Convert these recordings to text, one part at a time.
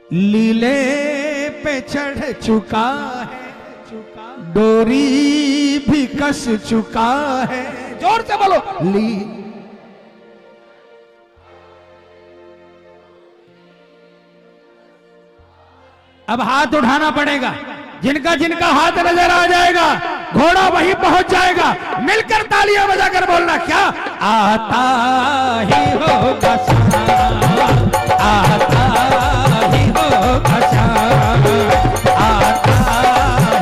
लीले पे चढ़ चुका है, डोरी भी कस चुका है। जोर से बोलो ली। अब हाथ उठाना पड़ेगा, जिनका जिनका हाथ नजर आ जाएगा घोड़ा वहीं पहुंच जाएगा। मिलकर तालियां बजाकर बोलना, क्या आता ही होगा शाम, आता ही होगा शाम, आता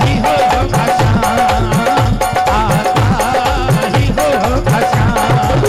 ही होगा शाम, आता ही होगा शाम।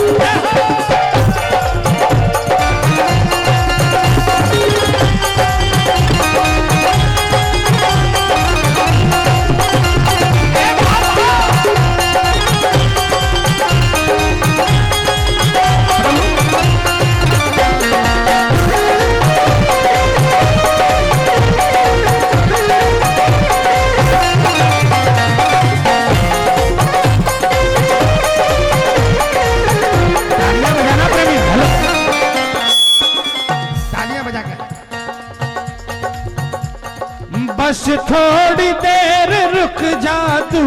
बस थोड़ी देर रुक जा तू,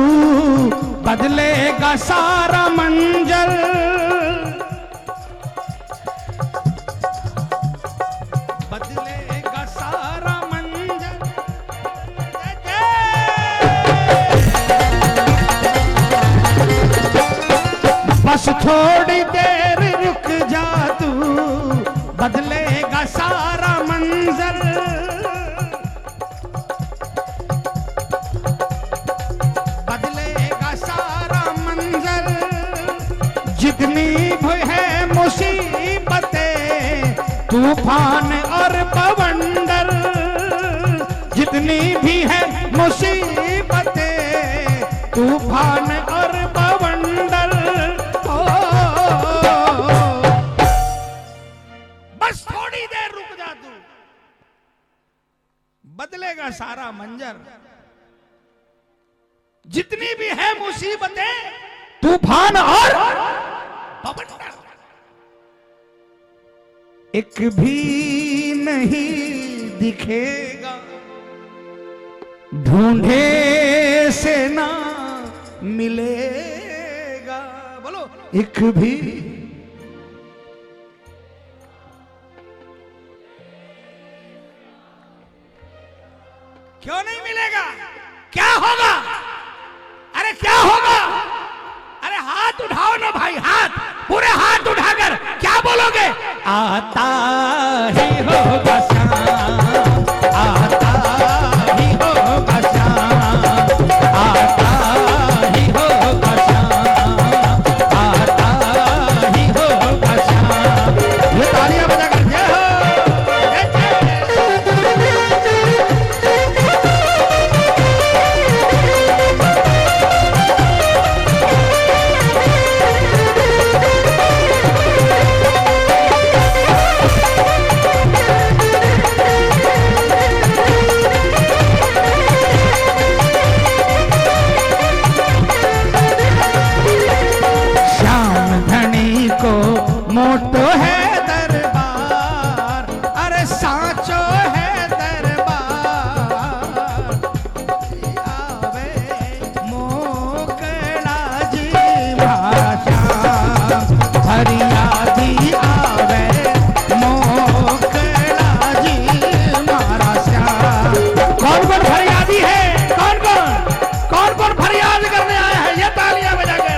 बदलेगा सारा मंजर। बदलेगा सारा मंजर। बस थोड़ी देर रुक जा तू, बदलेगा सारा मंजर। जितनी भी है मुसीबतें, तूफान और बवंडर, जितनी भी है मुसीबतें, तूफान और बवंडर, बस थोड़ी देर रुक जा तू, बदलेगा सारा मंजर। जितनी भी है मुसीबतें, तूफान और बवंडर, एक भी नहीं दिखेगा, ढूंढे से ना मिलेगा। बोलो एक भी। क्यों नहीं मिलेगा? क्या होगा? अरे क्या होगा? अरे हाथ उठाओ ना भाई, हाथ पूरे हाथ उठाकर क्या बोलोगे? आता ही होगा शाम, आता ही होगा शाम, आता ही होगा शाम, आता ही होगा शाम। ये तालियां बजाकर जय हो। मोटो है दरबार, अरे सांचो है दरबार, आवे मोकला जी मारा श्याम, फरियादी आवे मोकला जी मारा श्याम। कौन कौन फरियादी है? कौन कौन फरियाद करने आया है? ये तालियां बजाकर।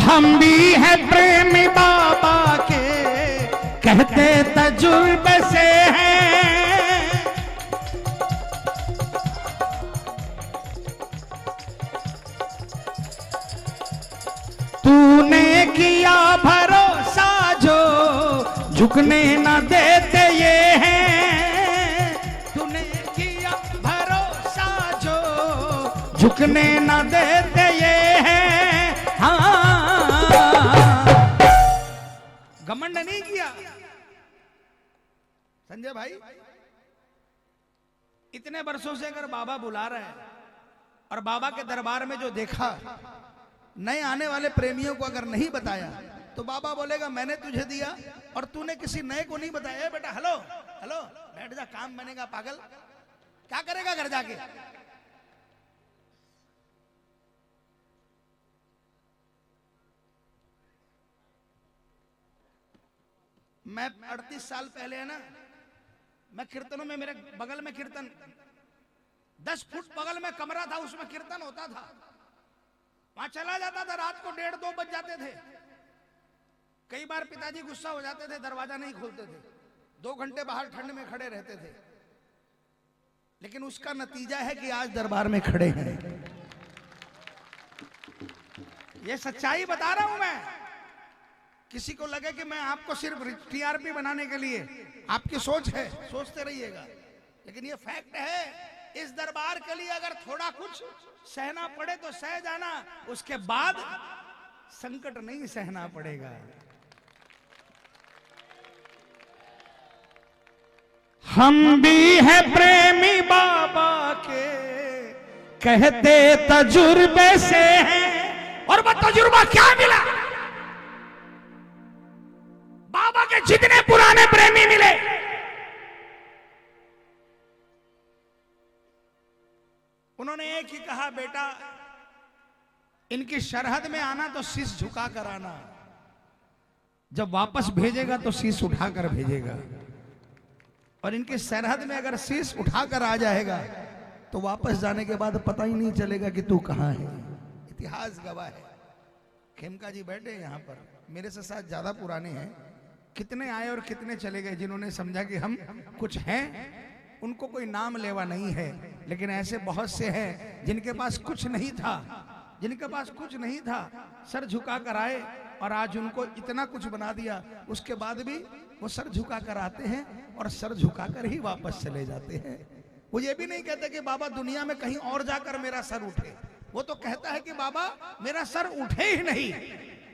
हम भी है प्रेमी बाबा के, कहते तजुर्बे से हैं। तूने किया भरोसा जो झुकने न देते ये हैं, तूने झुकने न देते ये हैं। हाँ, घमंड नहीं किया संजय भाई। इतने वर्षों से अगर बाबा बुला रहे हैं और बाबा के दरबार में जो देखा, नए आने वाले प्रेमियों को अगर नहीं बताया तो बाबा बोलेगा मैंने तुझे दिया और तूने किसी नए को नहीं बताया। बेटा हेलो हेलो बैठ जा, काम बनेगा पागल, क्या करेगा घर जाके। मैं 38 साल पहले है ना, मैं कीर्तनों में, मेरे बगल में कीर्तन 10 फुट बगल में कमरा था, उसमें कीर्तन होता था। वहां चला जाता था, रात को 1:30-2 बज जाते थे। कई बार पिताजी गुस्सा हो जाते थे, दरवाजा नहीं खोलते थे, 2 घंटे बाहर ठंड में खड़े रहते थे। लेकिन उसका नतीजा है कि आज दरबार में खड़े हैं। ये सच्चाई बता रहा हूं मैं। किसी को लगे कि मैं आपको सिर्फ टीआरपी बनाने के लिए, आपकी सोच है, सोचते रहिएगा, लेकिन ये फैक्ट है। इस दरबार के लिए अगर थोड़ा कुछ सहना पड़े तो सह जाना, उसके बाद संकट नहीं सहना पड़ेगा। हम भी हैं प्रेमी बाबा के, कहते तजुर्बे से हैं। और वो तजुर्बा क्या मिला? बाबा के जितने पुराने प्रेमी मिले, उन्होंने एक ही कहा, बेटा इनकी सरहद में आना तो शीश झुका कर आना, जब वापस भेजेगा तो शीश उठाकर भेजेगा। और इनकी सरहद में अगर शीश उठाकर आ जाएगा तो वापस जाने के बाद पता ही नहीं चलेगा कि तू कहां है। इतिहास गवाह है। खेमका जी बैठे यहाँ पर, मेरे से साथ ज्यादा पुराने हैं। कितने आए और कितने चले गए जिन्होंने समझा कि हम कुछ हैं। उनको कोई नाम लेवा नहीं है, लेकिन ऐसे बहुत से हैं जिनके पास कुछ नहीं था, जिनके पास कुछ नहीं था, सर झुका कर आए और आज उनको इतना कुछ बना दिया। उसके बाद भी वो सर झुका कर आते हैं और सर झुका कर ही वापस चले जाते हैं। वो ये भी नहीं कहते कि बाबा दुनिया में कहीं और जाकर मेरा सर उठे, वो तो कहता है कि बाबा मेरा सर उठे ही नहीं,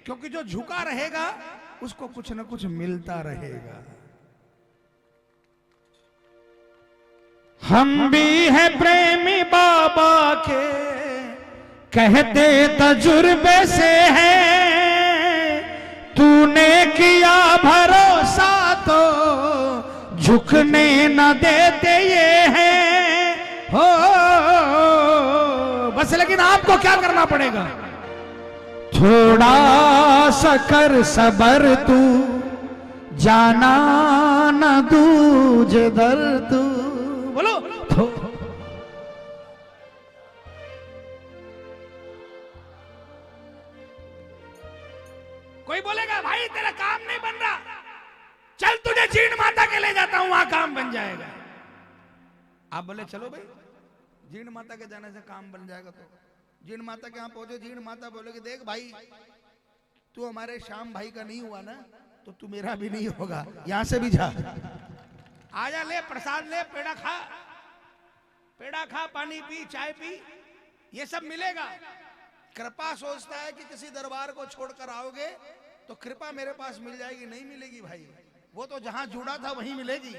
क्योंकि जो झुका रहेगा उसको कुछ न कुछ मिलता रहेगा। हम भी हैं प्रेमी बाबा के, कहते तजुर्बे से हैं। तूने किया भरोसा तो झुकने न देते ये हैं। हो बस, लेकिन आपको क्या करना पड़ेगा? थोड़ा सा कर सबर तू, जाना न दूजे दर तू। बोलो कोई बोलेगा भाई तेरा काम नहीं बन रहा, चल तुझे जीण माता के ले जाता हूं, वहां काम बन जाएगा। आप बोले चलो भाई, जीण माता के जाने से काम बन जाएगा। तो जीण माता के यहाँ पहुंचे, जीण माता बोलेगी देख भाई, तू हमारे श्याम भाई का नहीं हुआ ना, तो तू मेरा भी नहीं होगा, यहां से भी जा। आजा, ले प्रसाद ले, पेड़ा खा, पेड़ा खा, पानी पी, चाय पी, ये सब मिलेगा। कृपा सोचता है कि किसी दरबार को छोड़कर आओगे तो कृपा मेरे पास मिल जाएगी, नहीं मिलेगी भाई। वो तो जहां जुड़ा था वहीं मिलेगी,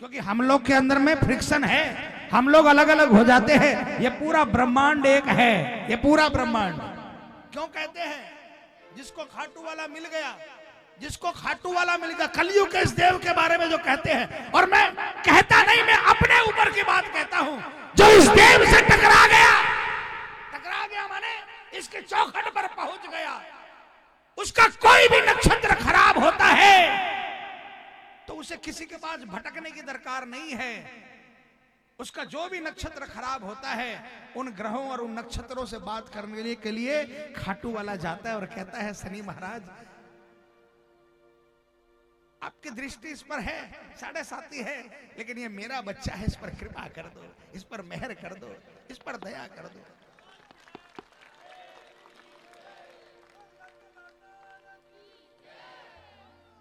क्योंकि हम लोग के अंदर में फ्रिक्शन है, हम लोग अलग अलग हो जाते हैं। ये पूरा ब्रह्मांड एक है, ये पूरा ब्रह्मांड। क्यों कहते हैं जिसको खाटू वाला मिल गया, जिसको खाटू वाला मिल गया, कलयुग के इस देव के बारे में जो कहते हैं, और मैं कहता नहीं, मैं अपने ऊपर की बात कहता हूं, जो इस देव से टकरा गया माने इसके चौखट पर पहुंच गया, उसका कोई भी नक्षत्र खराब होता है तो उसे किसी के पास भटकने की दरकार नहीं है। उसका जो भी नक्षत्र खराब होता है, उन ग्रहों और उन नक्षत्रों से बात करने के लिए खाटू वाला जाता है और कहता है शनि महाराज, आपकी दृष्टि इस पर है, 7.5 है, लेकिन ये मेरा बच्चा है, इस पर कृपा कर दो, इस पर मेहर कर दो, इस पर दया कर दो।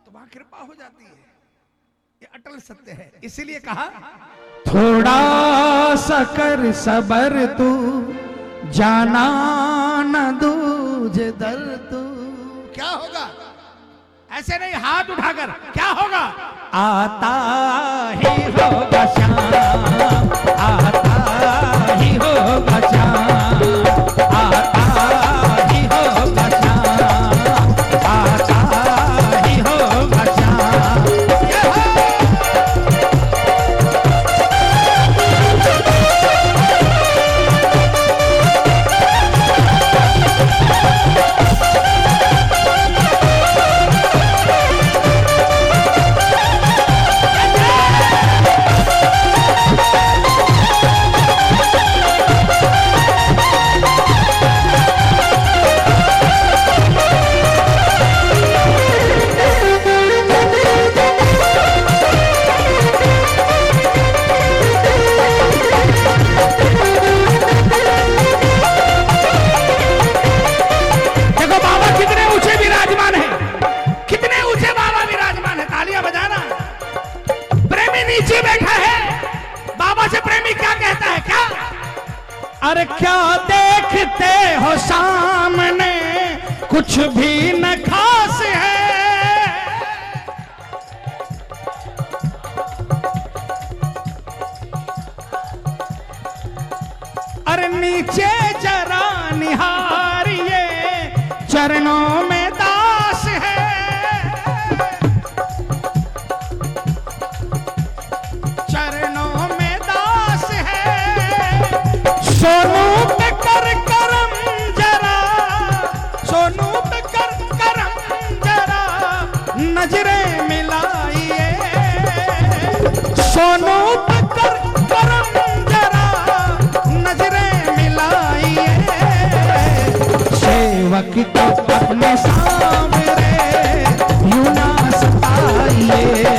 तो वहां कृपा हो जाती है। ये अटल सत्य है। इसीलिए कहा थोड़ा सा कर सबर तू, जाना न दूझे दर्द। क्या होगा? ऐसे नहीं, हाथ उठाकर क्या होगा? आता ही होगा शाम, आता ही होगा शाम, आता ही होगा शाम, आता ही होगा शाम। अरे क्या देखते हो सामने, कुछ भी न खास है। अरे नीचे जरा निहारिए, चरणों में दास है। चरणों में दास है। सोनू पे कर करम जरा, सोनू पे कर करम जरा, नजरें मिलाइए। सोनू पे कर करम जरा, नजरें मिलाइए। सेवक को अपने सामने यूं ना सताइए।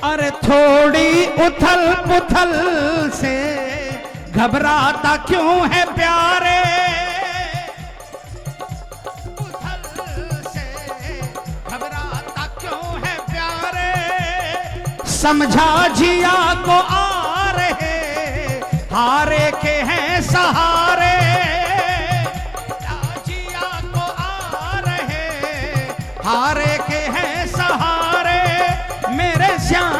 अरे थोड़ी उथल पुथल से घबराता क्यों है प्यारे। उथल से घबराता क्यों है प्यारे। समझा जिया को आ रहे, हारे के हैं सहारे। जिया को आ रहे, हारे के हैं सहारे। मेरे श्याम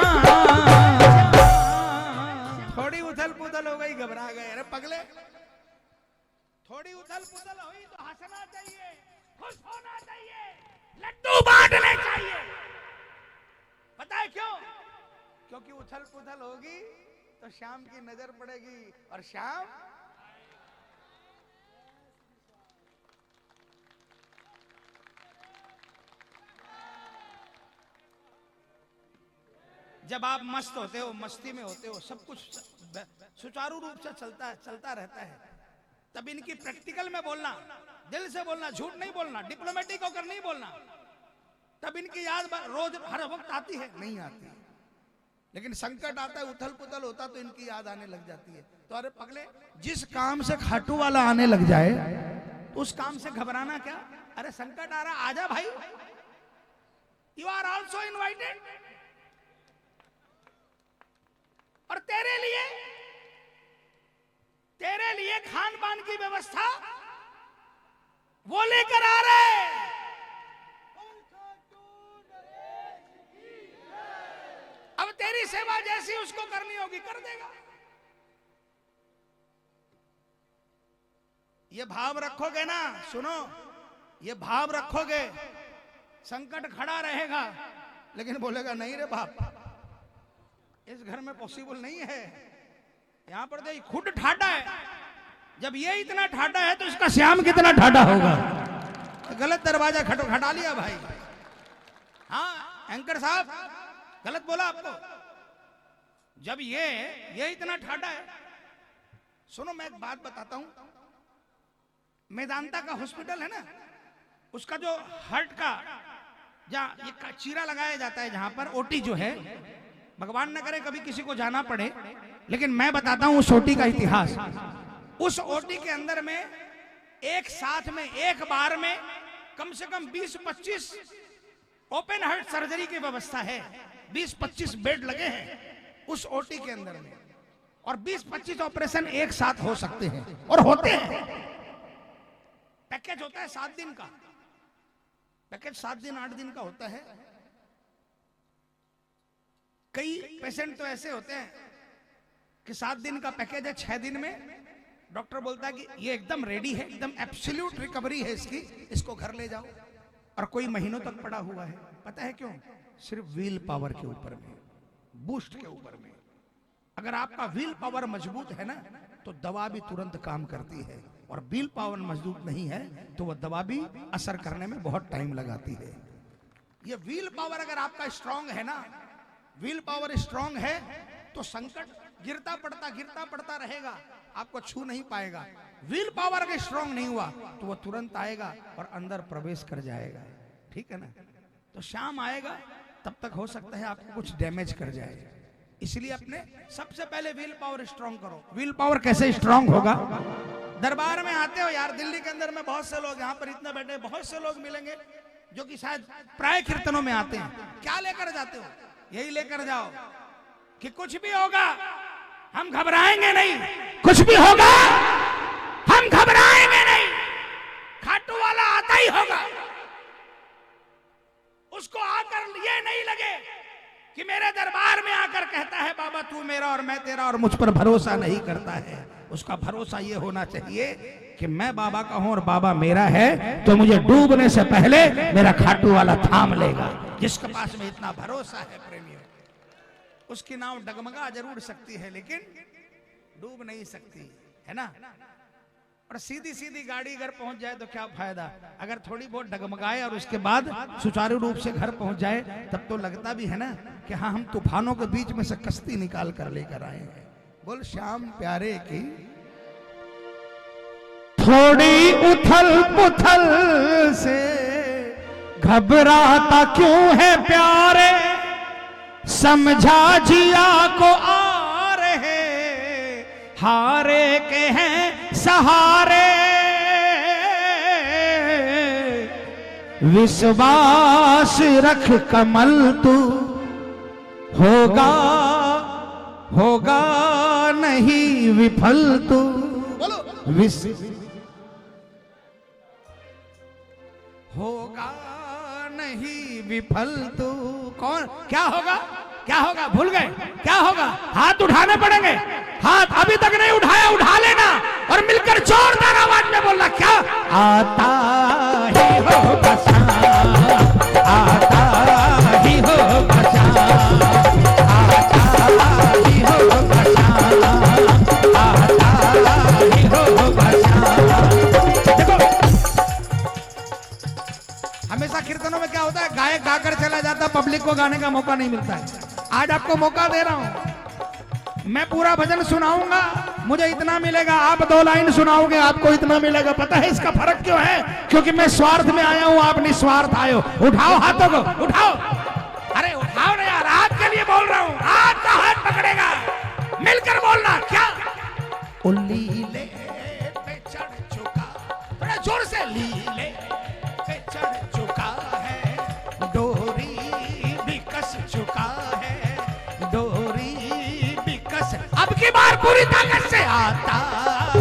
थोड़ी उथल पुथल हो गई, घबरा गए। अरे पगले, थोड़ी उथल पुथल हुई तो हंसना चाहिए, खुश होना चाहिए, लड्डू बांटने चाहिए। पता है क्यों? क्योंकि उथल पुथल होगी तो श्याम की नजर पड़ेगी और श्याम जब आप मस्त होते हो, मस्ती में होते हो, सब कुछ सुचारू रूप से चलता रहता है, तब इनकी प्रैक्टिकल में बोलना, दिल से बोलना, झूठ नहीं बोलना, डिप्लोमेटिक होकर नहीं बोलना, तब इनकी याद रोज हर वक्त आती है? नहीं आती। लेकिन संकट आता है, उथल पुथल होता तो इनकी याद आने लग जाती है। तो अरे पगले, जिस काम से खाटू वाला आने लग जाए तो उस काम से घबराना क्या? अरे संकट आ रहा, आजा भाई, यू आर ऑल्सो इनवाइटेड। और तेरे लिए खान पान की व्यवस्था वो लेकर आ रहे। अब तेरी सेवा जैसी उसको करनी होगी, कर देगा। ये भाव रखोगे ना, सुनो, ये भाव रखोगे संकट खड़ा रहेगा, लेकिन बोलेगा नहीं रे बाप, इस घर में पॉसिबल नहीं है। यहां पर तो खुद ठाडा है, जब ये इतना ठाडा है तो इसका श्याम कितना ठाडा होगा। गलत दरवाजा खटा लिया भाई। हाँ एंकर साहब गलत बोला आपको। जब ये इतना ठाडा है, सुनो मैं एक बात बताता हूं। मेदांता का हॉस्पिटल है ना, उसका जो हार्ट का जहाँ ये चीरा लगाया जाता है, जहां पर ओटी जो है, भगवान न करे कभी किसी को जाना पड़े, लेकिन मैं बताता हूं उस ओटी का इतिहास। उस ओटी के अंदर में एक साथ में एक बार में कम से कम 20-25 ओपन हार्ट सर्जरी की व्यवस्था है। 20-25 बेड लगे हैं उस ओटी के अंदर में, और 20-25 ऑपरेशन एक साथ हो सकते हैं और होते हैं। पैकेज होता है 7 दिन का, पैकेज 7 दिन 8 दिन का होता है। कई पेशेंट तो ऐसे होते हैं कि 7 दिन का पैकेज है, 6 दिन में डॉक्टर बोलता है कि ये एकदम रेडी है, एकदम एब्सोल्यूट रिकवरी है इसकी, इसको घर ले जाओ। और कोई महीनों तक पड़ा हुआ है। पता है क्यों? सिर्फ व्हील पावर के ऊपर में, बूस्ट के ऊपर में। अगर आपका व्हील पावर मजबूत है ना, तो दवा भी तुरंत काम करती है, और व्हील पावर मजबूत नहीं है तो वह दवा भी असर करने में बहुत टाइम लगाती है। ये व्हील पावर अगर आपका स्ट्रांग है ना, व्हील पावर स्ट्रांग है तो संकट गिरता पड़ता रहेगा, आपको छू नहीं पाएगा। व्हील पावर अगर स्ट्रांग नहीं हुआ तो वह तुरंत आएगा और अंदर प्रवेश कर जाएगा। ठीक है ना? तो शाम आएगा तब तक हो सकता है आपको कुछ डैमेज कर जाए। इसलिए अपने सबसे पहले व्हील पावर स्ट्रांग करो। व्हील पावर कैसे स्ट्रांग होगा? दरबार में आते हो यार, दिल्ली के अंदर में बहुत से लोग, यहाँ पर इतने बैठे बहुत से लोग मिलेंगे जो कि शायद प्राय कीर्तनों में आते हैं। क्या लेकर जाते हो? यही लेकर जाओ कि कुछ भी होगा हम घबराएंगे नहीं, कुछ भी होगा हम घबराएंगे नहीं, खाटू वाला आता ही होगा। उसको आकर ये नहीं लगे कि मेरे दरबार में आकर कहता है बाबा तू मेरा और मैं तेरा और मुझ पर भरोसा नहीं करता है। उसका भरोसा ये होना चाहिए कि मैं बाबा का हूं और बाबा मेरा है, तो मुझे डूबने से पहले मेरा खाटू वाला थाम लेगा। जिसके पास में इतना भरोसा है प्रेमियों, उसकी नाव डगमगा जरूर सकती है लेकिन डूब नहीं सकती, है ना? और सीधी सीधी गाड़ी घर पहुंच जाए तो क्या फायदा? अगर थोड़ी बहुत डगमगाए और उसके बाद सुचारू रूप से घर पहुंच जाए तब तो लगता भी है ना कि हाँ हम तूफानों के बीच में से कश्ती निकाल कर लेकर आए हैं। बोल श्याम प्यारे की। थोड़ी उथल पुथल से घबराता क्यों है प्यारे, समझा जिया को आ रहे हारे के हैं सहारे। विश्वास रख कमल तू, होगा नहीं विफल तू। होगा नहीं विफल तू। कौन? क्या होगा? क्या होगा? भूल गए? क्या होगा? हाथ उठाने पड़ेंगे। हाथ अभी तक नहीं उठाया, उठा लेना और मिलकर जोरदार आवाज में बोलना। क्या? आता ही होगा शाम, आता ही होगा शाम, आता ही होगा शाम, आता ही होगा शाम। देखो हमेशा कीर्तनों में क्या होता है, गायक गाकर चला जाता, पब्लिक को गाने का मौका नहीं मिलता है। आज आपको मौका दे रहा हूं, मैं पूरा भजन सुनाऊंगा, मुझे इतना मिलेगा, आप 2 लाइन सुनाओगे आपको इतना मिलेगा। पता है इसका फर्क क्यों है? क्योंकि मैं स्वार्थ में आया हूं, आप निस्वार्थ आए हो। उठाओ हाथों को, उठाओ। अरे उठाओ ना यार, आपके लिए बोल रहा हूं। आपका हाथ पकड़ेगा, मिलकर बोलना। क्या? लीले पे चढ़ चुका, थोड़ा जोर से। लीले पे चढ़ चुका है, डोरी भी कस चुका है, डोरी भी कस। अब की बार पूरी ताकत से आता है।